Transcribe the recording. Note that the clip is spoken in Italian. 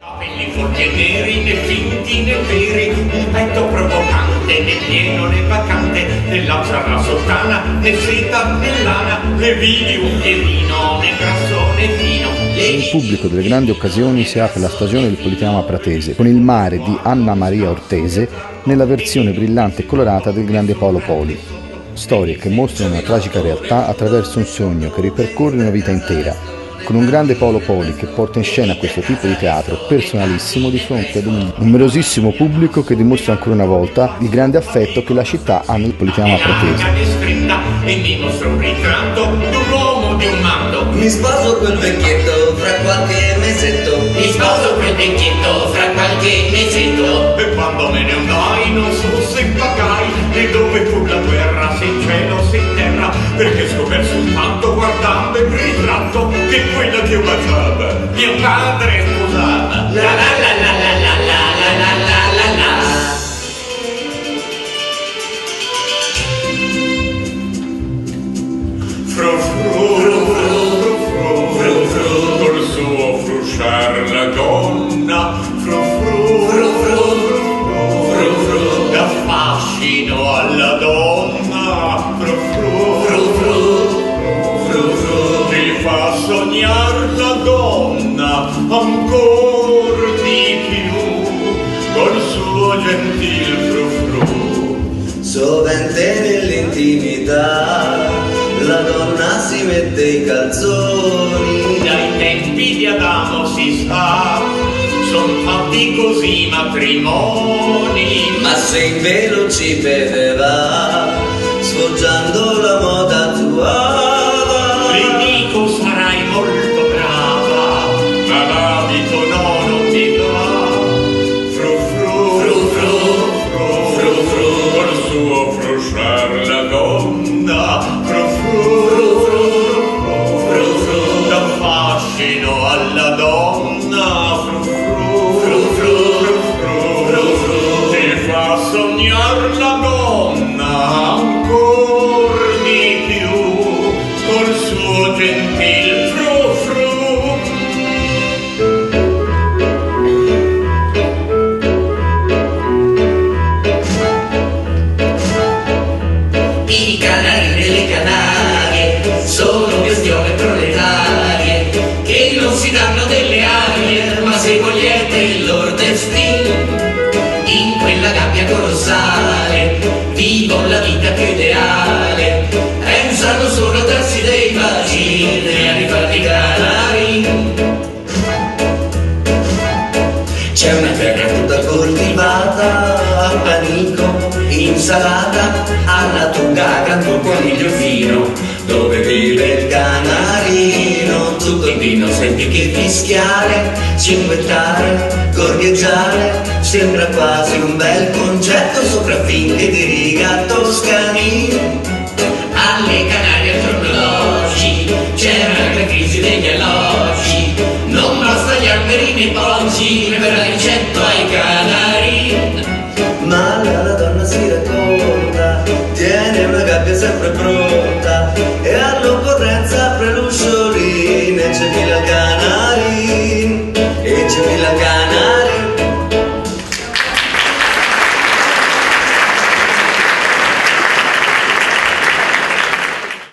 Capelli folti e neri, né finti né veri, un petto provocante, né pieno né vacante, né lancia sottana, né seta né lana, né vini un piedino, né grasso né fino. Il pubblico delle grandi occasioni si apre la stagione del politeama pratese con Il mare di Anna Maria Ortese nella versione brillante e colorata del grande Paolo Poli. Storie che mostrano una tragica realtà attraverso un sogno che ripercorre una vita intera, con un grande Paolo Poli che porta in scena questo tipo di teatro personalissimo di fronte ad un numerosissimo pubblico che dimostra ancora una volta il grande affetto che la città ha nel politeama pratese. E mi mostra un ritratto di un uomo di un mando. Mi sposo quel vecchietto fra qualche mesetto. Mi sposo quel vecchietto fra qualche mesetto. E quando me ne andai non so se pagai né dove fu la guerra, se in cielo se in terra, perché scoperto soltanto guardando il ritratto che quella che io baciava mio padre sposava. La la la la la la la la la la la. Fru col suo frusciar la gonna, fru da fascino alla donna, ti fa sognar la donna ancor di più col suo gentil frufru. Sovente nell'intimità la donna si mette i calzoni. Dai tempi di Adamo si sa, son fatti così matrimoni. Ma se in velo ci vedeva, sfoggiando la moda attuale, Le dico sarai molto brava, ma l'abito no, non ti va. Fru col suo frusciar la donna, da fascino alla donna, ti fa sognar la donna ancor di più col suo gentil frufru. I canari nelle Canarie sono bestiole proletarie che non si danno delle arie, ma seguogliete il loro destino. In quella gabbia colossale vivono la vita più ideale, pensano solo a darsi dei baci e a rifarli canari. c'è una terra tutta coltivata, panico, insalata, alla tunga, canto coniglio fino, dove vive il canarino. Tutto il vino senti che fischiare, cinguettare, gorgheggiare, sembra quasi un bel concetto sopra finche di riga toscani. Alle Canarie attorno all'oggi c'era la crisi degli alloggi, non basta gli alberi nei poggi per la ricetta ai canari.